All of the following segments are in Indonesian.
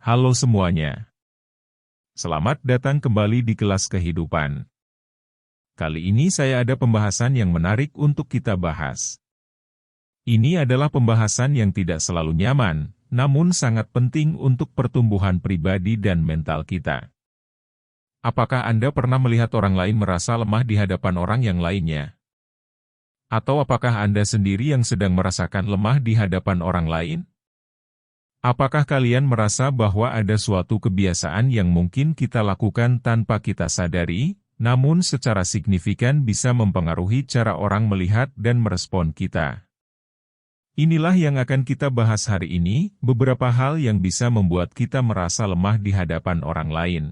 Halo semuanya. Selamat datang kembali di kelas kehidupan. Kali ini saya ada pembahasan yang menarik untuk kita bahas. Ini adalah pembahasan yang tidak selalu nyaman, namun sangat penting untuk pertumbuhan pribadi dan mental kita. Apakah Anda pernah melihat orang lain merasa lemah di hadapan orang yang lainnya? Atau apakah Anda sendiri yang sedang merasakan lemah di hadapan orang lain? Apakah kalian merasa bahwa ada suatu kebiasaan yang mungkin kita lakukan tanpa kita sadari, namun secara signifikan bisa mempengaruhi cara orang melihat dan merespon kita? Inilah yang akan kita bahas hari ini, beberapa hal yang bisa membuat kita merasa lemah di hadapan orang lain.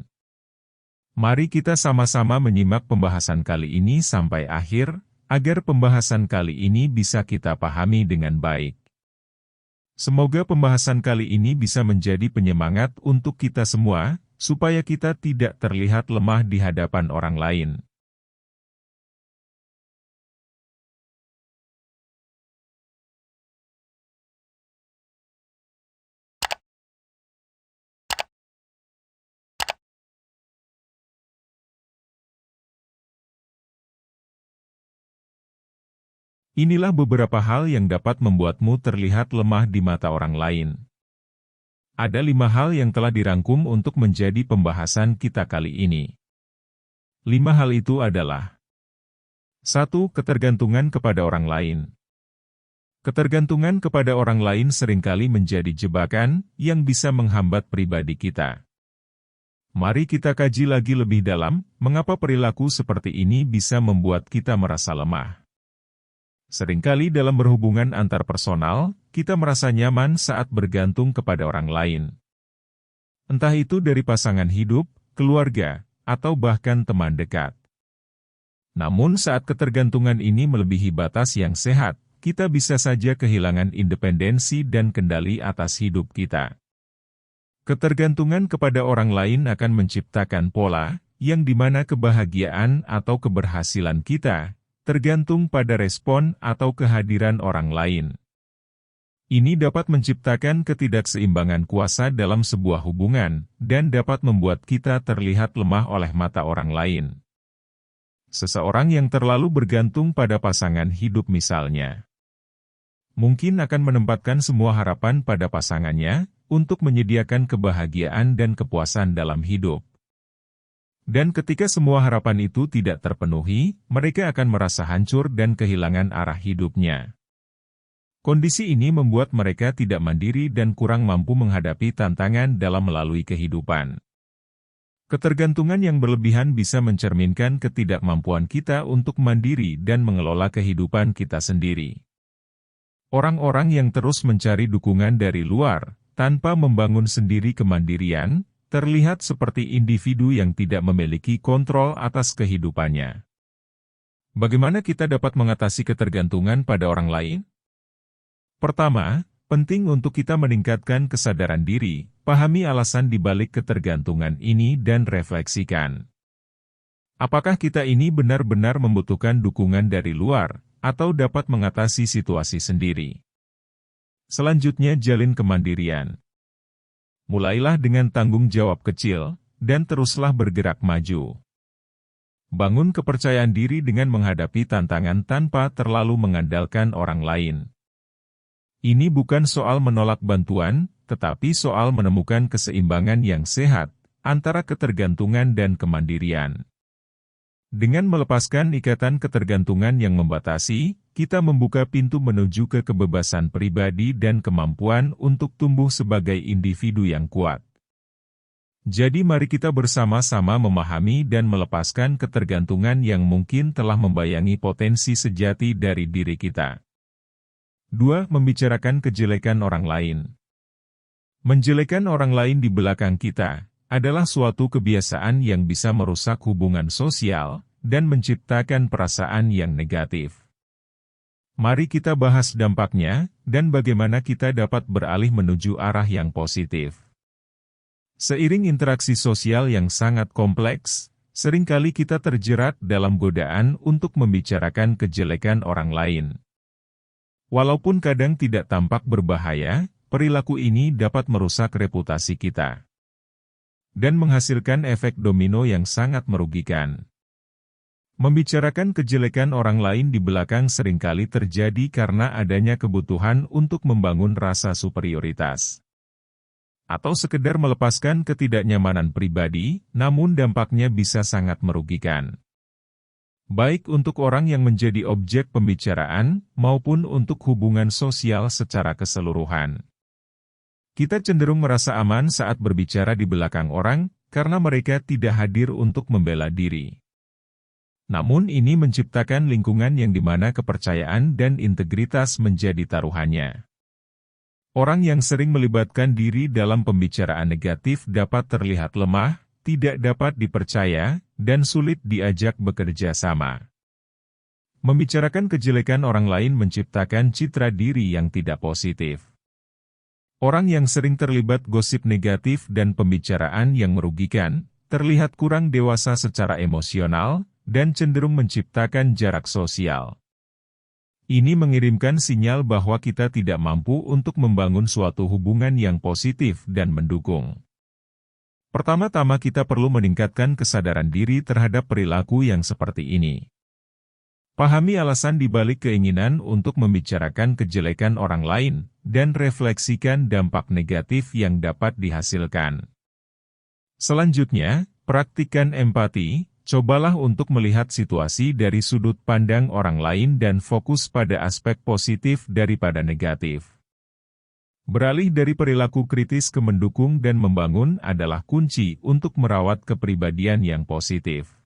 Mari kita sama-sama menyimak pembahasan kali ini sampai akhir, agar pembahasan kali ini bisa kita pahami dengan baik. Semoga pembahasan kali ini bisa menjadi penyemangat untuk kita semua, supaya kita tidak terlihat lemah di hadapan orang lain. Inilah beberapa hal yang dapat membuatmu terlihat lemah di mata orang lain. Ada 5 hal yang telah dirangkum untuk menjadi pembahasan kita kali ini. 5 hal itu adalah: 1. Ketergantungan kepada orang lain. Ketergantungan kepada orang lain seringkali menjadi jebakan yang bisa menghambat pribadi kita. Mari kita kaji lagi lebih dalam, mengapa perilaku seperti ini bisa membuat kita merasa lemah. Seringkali dalam berhubungan antar personal, kita merasa nyaman saat bergantung kepada orang lain. Entah itu dari pasangan hidup, keluarga, atau bahkan teman dekat. Namun saat ketergantungan ini melebihi batas yang sehat, kita bisa saja kehilangan independensi dan kendali atas hidup kita. Ketergantungan kepada orang lain akan menciptakan pola, yang dimana kebahagiaan atau keberhasilan kita tergantung pada respon atau kehadiran orang lain. Ini dapat menciptakan ketidakseimbangan kuasa dalam sebuah hubungan, dan dapat membuat kita terlihat lemah oleh mata orang lain. Seseorang yang terlalu bergantung pada pasangan hidup misalnya, mungkin akan menempatkan semua harapan pada pasangannya, untuk menyediakan kebahagiaan dan kepuasan dalam hidup. Dan ketika semua harapan itu tidak terpenuhi, mereka akan merasa hancur dan kehilangan arah hidupnya. Kondisi ini membuat mereka tidak mandiri dan kurang mampu menghadapi tantangan dalam melalui kehidupan. Ketergantungan yang berlebihan bisa mencerminkan ketidakmampuan kita untuk mandiri dan mengelola kehidupan kita sendiri. Orang-orang yang terus mencari dukungan dari luar, tanpa membangun sendiri kemandirian, terlihat seperti individu yang tidak memiliki kontrol atas kehidupannya. Bagaimana kita dapat mengatasi ketergantungan pada orang lain? Pertama, penting untuk kita meningkatkan kesadaran diri, pahami alasan di balik ketergantungan ini dan refleksikan. Apakah kita ini benar-benar membutuhkan dukungan dari luar, atau dapat mengatasi situasi sendiri? Selanjutnya, jalin kemandirian. Mulailah dengan tanggung jawab kecil, dan teruslah bergerak maju. Bangun kepercayaan diri dengan menghadapi tantangan tanpa terlalu mengandalkan orang lain. Ini bukan soal menolak bantuan, tetapi soal menemukan keseimbangan yang sehat, antara ketergantungan dan kemandirian. Dengan melepaskan ikatan ketergantungan yang membatasi, kita membuka pintu menuju ke kebebasan pribadi dan kemampuan untuk tumbuh sebagai individu yang kuat. Jadi mari kita bersama-sama memahami dan melepaskan ketergantungan yang mungkin telah membayangi potensi sejati dari diri kita. 2. Membicarakan kejelekan orang lain. Menjelekan orang lain di belakang kita adalah suatu kebiasaan yang bisa merusak hubungan sosial dan menciptakan perasaan yang negatif. Mari kita bahas dampaknya, dan bagaimana kita dapat beralih menuju arah yang positif. Seiring interaksi sosial yang sangat kompleks, seringkali kita terjerat dalam godaan untuk membicarakan kejelekan orang lain. Walaupun kadang tidak tampak berbahaya, perilaku ini dapat merusak reputasi kita dan menghasilkan efek domino yang sangat merugikan. Membicarakan kejelekan orang lain di belakang seringkali terjadi karena adanya kebutuhan untuk membangun rasa superioritas, atau sekedar melepaskan ketidaknyamanan pribadi, namun dampaknya bisa sangat merugikan. Baik untuk orang yang menjadi objek pembicaraan, maupun untuk hubungan sosial secara keseluruhan. Kita cenderung merasa aman saat berbicara di belakang orang, karena mereka tidak hadir untuk membela diri. Namun ini menciptakan lingkungan yang di mana kepercayaan dan integritas menjadi taruhannya. Orang yang sering melibatkan diri dalam pembicaraan negatif dapat terlihat lemah, tidak dapat dipercaya, dan sulit diajak bekerja sama. Membicarakan kejelekan orang lain menciptakan citra diri yang tidak positif. Orang yang sering terlibat gosip negatif dan pembicaraan yang merugikan, terlihat kurang dewasa secara emosional, dan cenderung menciptakan jarak sosial. Ini mengirimkan sinyal bahwa kita tidak mampu untuk membangun suatu hubungan yang positif dan mendukung. Pertama-tama kita perlu meningkatkan kesadaran diri terhadap perilaku yang seperti ini. Pahami alasan di balik keinginan untuk membicarakan kejelekan orang lain, dan refleksikan dampak negatif yang dapat dihasilkan. Selanjutnya, praktikkan empati. Cobalah untuk melihat situasi dari sudut pandang orang lain dan fokus pada aspek positif daripada negatif. Beralih dari perilaku kritis ke mendukung dan membangun adalah kunci untuk merawat kepribadian yang positif.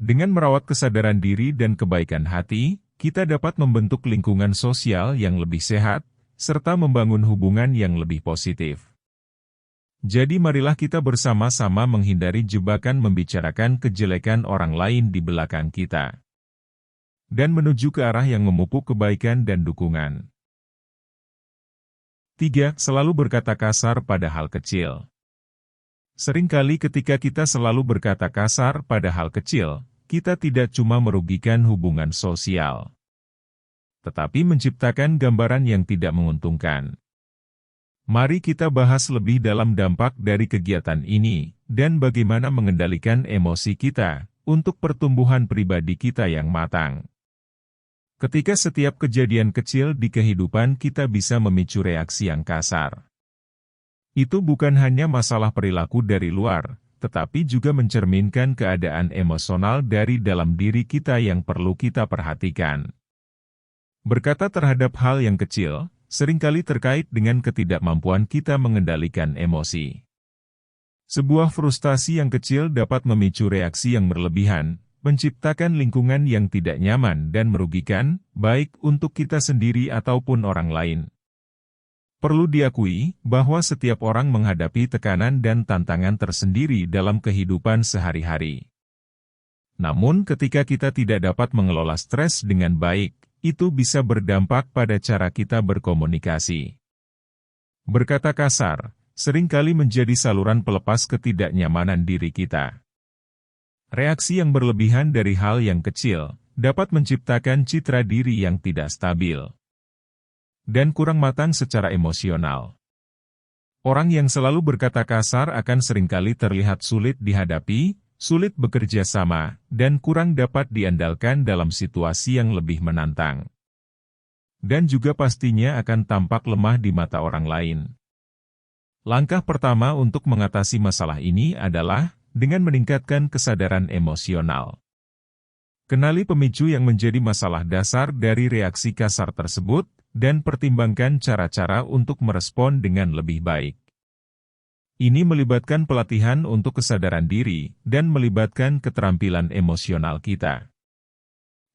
Dengan merawat kesadaran diri dan kebaikan hati, kita dapat membentuk lingkungan sosial yang lebih sehat, serta membangun hubungan yang lebih positif. Jadi marilah kita bersama-sama menghindari jebakan membicarakan kejelekan orang lain di belakang kita, dan menuju ke arah yang memupuk kebaikan dan dukungan. 3. Selalu berkata kasar pada hal kecil. Seringkali ketika kita selalu berkata kasar pada hal kecil, kita tidak cuma merugikan hubungan sosial, tetapi menciptakan gambaran yang tidak menguntungkan. Mari kita bahas lebih dalam dampak dari kegiatan ini, dan bagaimana mengendalikan emosi kita, untuk pertumbuhan pribadi kita yang matang. Ketika setiap kejadian kecil di kehidupan kita bisa memicu reaksi yang kasar. Itu bukan hanya masalah perilaku dari luar, tetapi juga mencerminkan keadaan emosional dari dalam diri kita yang perlu kita perhatikan. Berkata terhadap hal yang kecil, seringkali terkait dengan ketidakmampuan kita mengendalikan emosi. Sebuah frustasi yang kecil dapat memicu reaksi yang berlebihan, menciptakan lingkungan yang tidak nyaman dan merugikan, baik untuk kita sendiri ataupun orang lain. Perlu diakui bahwa setiap orang menghadapi tekanan dan tantangan tersendiri dalam kehidupan sehari-hari. Namun ketika kita tidak dapat mengelola stres dengan baik, itu bisa berdampak pada cara kita berkomunikasi. Berkata kasar, seringkali menjadi saluran pelepas ketidaknyamanan diri kita. Reaksi yang berlebihan dari hal yang kecil, dapat menciptakan citra diri yang tidak stabil, dan kurang matang secara emosional. Orang yang selalu berkata kasar akan seringkali terlihat sulit dihadapi, sulit bekerja sama, dan kurang dapat diandalkan dalam situasi yang lebih menantang. Dan juga pastinya akan tampak lemah di mata orang lain. Langkah pertama untuk mengatasi masalah ini adalah dengan meningkatkan kesadaran emosional. Kenali pemicu yang menjadi masalah dasar dari reaksi kasar tersebut, dan pertimbangkan cara-cara untuk merespon dengan lebih baik. Ini melibatkan pelatihan untuk kesadaran diri, dan melibatkan keterampilan emosional kita.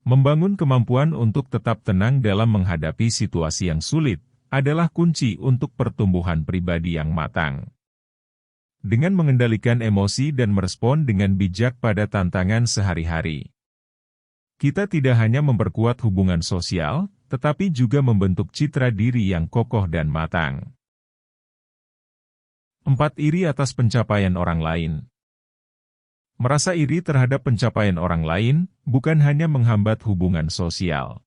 Membangun kemampuan untuk tetap tenang dalam menghadapi situasi yang sulit, adalah kunci untuk pertumbuhan pribadi yang matang. Dengan mengendalikan emosi dan merespon dengan bijak pada tantangan sehari-hari, kita tidak hanya memperkuat hubungan sosial, tetapi juga membentuk citra diri yang kokoh dan matang. 4. Iri atas pencapaian orang lain. Merasa iri terhadap pencapaian orang lain, bukan hanya menghambat hubungan sosial,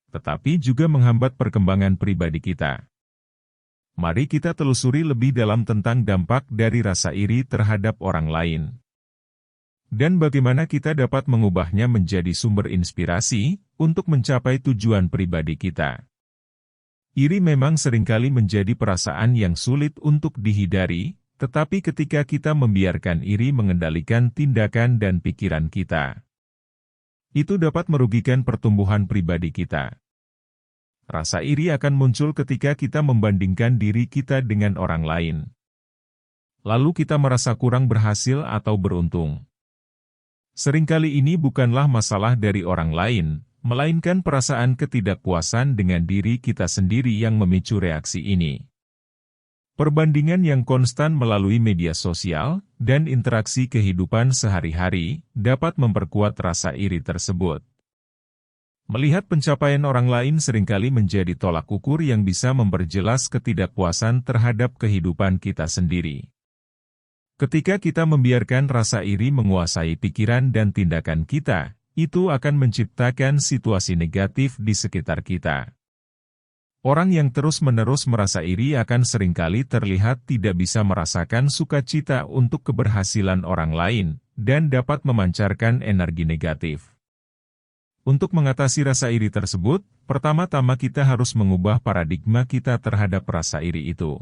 tetapi juga menghambat perkembangan pribadi kita. Mari kita telusuri lebih dalam tentang dampak dari rasa iri terhadap orang lain. Dan bagaimana kita dapat mengubahnya menjadi sumber inspirasi untuk mencapai tujuan pribadi kita. Iri memang seringkali menjadi perasaan yang sulit untuk dihindari, tetapi ketika kita membiarkan iri mengendalikan tindakan dan pikiran kita, itu dapat merugikan pertumbuhan pribadi kita. Rasa iri akan muncul ketika kita membandingkan diri kita dengan orang lain. Lalu kita merasa kurang berhasil atau beruntung. Seringkali ini bukanlah masalah dari orang lain, melainkan perasaan ketidakpuasan dengan diri kita sendiri yang memicu reaksi ini. Perbandingan yang konstan melalui media sosial dan interaksi kehidupan sehari-hari dapat memperkuat rasa iri tersebut. Melihat pencapaian orang lain seringkali menjadi tolak ukur yang bisa memperjelas ketidakpuasan terhadap kehidupan kita sendiri. Ketika kita membiarkan rasa iri menguasai pikiran dan tindakan kita, itu akan menciptakan situasi negatif di sekitar kita. Orang yang terus-menerus merasa iri akan seringkali terlihat tidak bisa merasakan sukacita untuk keberhasilan orang lain, dan dapat memancarkan energi negatif. Untuk mengatasi rasa iri tersebut, pertama-tama kita harus mengubah paradigma kita terhadap rasa iri itu.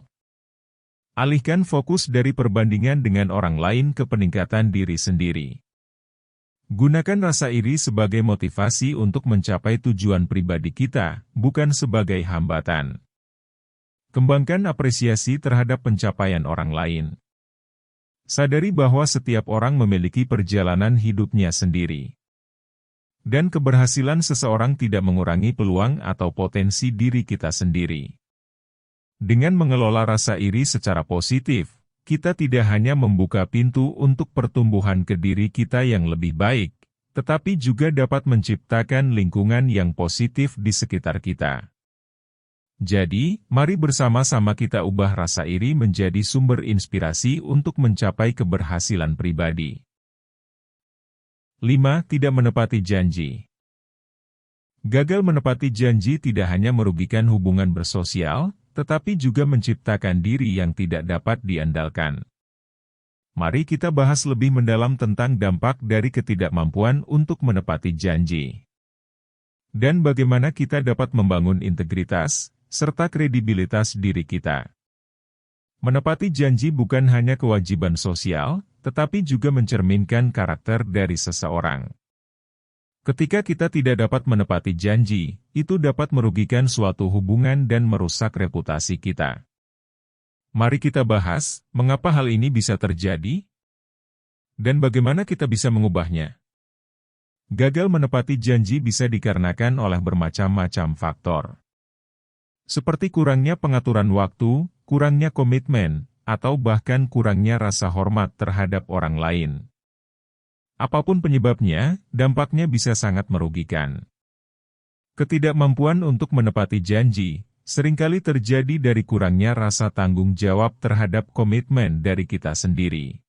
Alihkan fokus dari perbandingan dengan orang lain ke peningkatan diri sendiri. Gunakan rasa iri sebagai motivasi untuk mencapai tujuan pribadi kita, bukan sebagai hambatan. Kembangkan apresiasi terhadap pencapaian orang lain. Sadari bahwa setiap orang memiliki perjalanan hidupnya sendiri. Dan keberhasilan seseorang tidak mengurangi peluang atau potensi diri kita sendiri. Dengan mengelola rasa iri secara positif, kita tidak hanya membuka pintu untuk pertumbuhan ke diri kita yang lebih baik, tetapi juga dapat menciptakan lingkungan yang positif di sekitar kita. Jadi, mari bersama-sama kita ubah rasa iri menjadi sumber inspirasi untuk mencapai keberhasilan pribadi. 5. Tidak menepati janji. Gagal menepati janji tidak hanya merugikan hubungan bersosial, tetapi juga menciptakan diri yang tidak dapat diandalkan. Mari kita bahas lebih mendalam tentang dampak dari ketidakmampuan untuk menepati janji. Dan bagaimana kita dapat membangun integritas, serta kredibilitas diri kita. Menepati janji bukan hanya kewajiban sosial, tetapi juga mencerminkan karakter dari seseorang. Ketika kita tidak dapat menepati janji, itu dapat merugikan suatu hubungan dan merusak reputasi kita. Mari kita bahas, mengapa hal ini bisa terjadi? Dan bagaimana kita bisa mengubahnya? Gagal menepati janji bisa dikarenakan oleh bermacam-macam faktor. Seperti kurangnya pengaturan waktu, kurangnya komitmen, atau bahkan kurangnya rasa hormat terhadap orang lain. Apapun penyebabnya, dampaknya bisa sangat merugikan. Ketidakmampuan untuk menepati janji, seringkali terjadi dari kurangnya rasa tanggung jawab terhadap komitmen dari kita sendiri.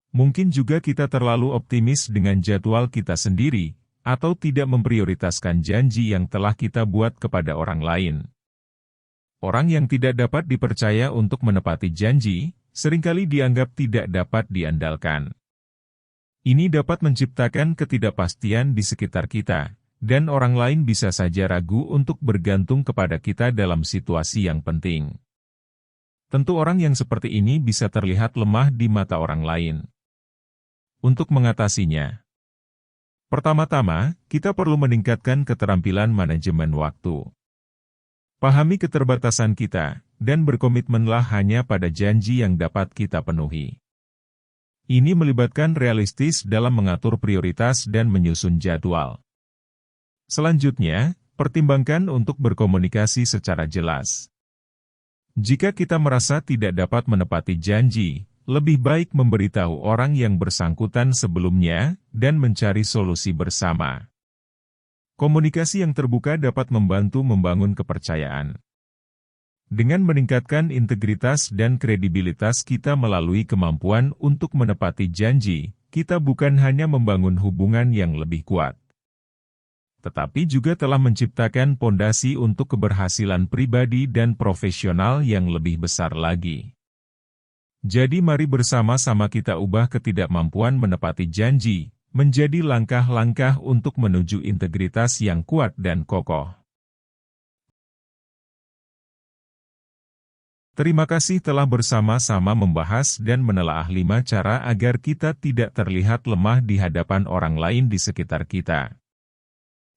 Mungkin juga kita terlalu optimis dengan jadwal kita sendiri, atau tidak memprioritaskan janji yang telah kita buat kepada orang lain. Orang yang tidak dapat dipercaya untuk menepati janji, seringkali dianggap tidak dapat diandalkan. Ini dapat menciptakan ketidakpastian di sekitar kita, dan orang lain bisa saja ragu untuk bergantung kepada kita dalam situasi yang penting. Tentu orang yang seperti ini bisa terlihat lemah di mata orang lain. Untuk mengatasinya, pertama-tama, kita perlu meningkatkan keterampilan manajemen waktu. Pahami keterbatasan kita, dan berkomitmenlah hanya pada janji yang dapat kita penuhi. Ini melibatkan realistis dalam mengatur prioritas dan menyusun jadwal. Selanjutnya, pertimbangkan untuk berkomunikasi secara jelas. Jika kita merasa tidak dapat menepati janji, lebih baik memberitahu orang yang bersangkutan sebelumnya, dan mencari solusi bersama. Komunikasi yang terbuka dapat membantu membangun kepercayaan. Dengan meningkatkan integritas dan kredibilitas kita melalui kemampuan untuk menepati janji, kita bukan hanya membangun hubungan yang lebih kuat, tetapi juga telah menciptakan pondasi untuk keberhasilan pribadi dan profesional yang lebih besar lagi. Jadi mari bersama-sama kita ubah ketidakmampuan menepati janji, menjadi langkah-langkah untuk menuju integritas yang kuat dan kokoh. Terima kasih telah bersama-sama membahas dan menelaah 5 cara agar kita tidak terlihat lemah di hadapan orang lain di sekitar kita.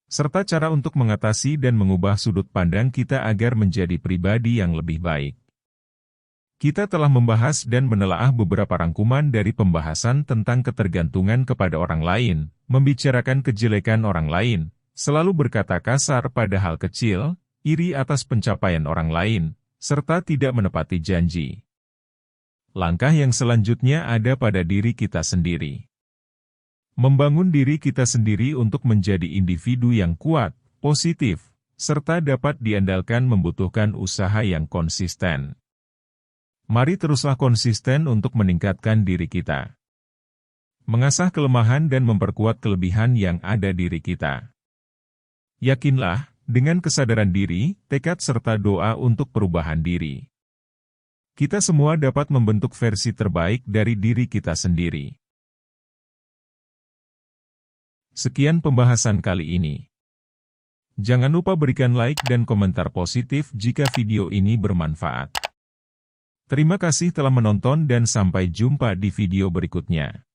Serta cara untuk mengatasi dan mengubah sudut pandang kita agar menjadi pribadi yang lebih baik. Kita telah membahas dan menelaah beberapa rangkuman dari pembahasan tentang ketergantungan kepada orang lain, membicarakan kejelekan orang lain, selalu berkata kasar pada hal kecil, iri atas pencapaian orang lain, serta tidak menepati janji. Langkah yang selanjutnya ada pada diri kita sendiri. Membangun diri kita sendiri untuk menjadi individu yang kuat, positif, serta dapat diandalkan membutuhkan usaha yang konsisten. Mari teruslah konsisten untuk meningkatkan diri kita. Mengasah kelemahan dan memperkuat kelebihan yang ada diri kita. Yakinlah, dengan kesadaran diri, tekad serta doa untuk perubahan diri. Kita semua dapat membentuk versi terbaik dari diri kita sendiri. Sekian pembahasan kali ini. Jangan lupa berikan like dan komentar positif jika video ini bermanfaat. Terima kasih telah menonton dan sampai jumpa di video berikutnya.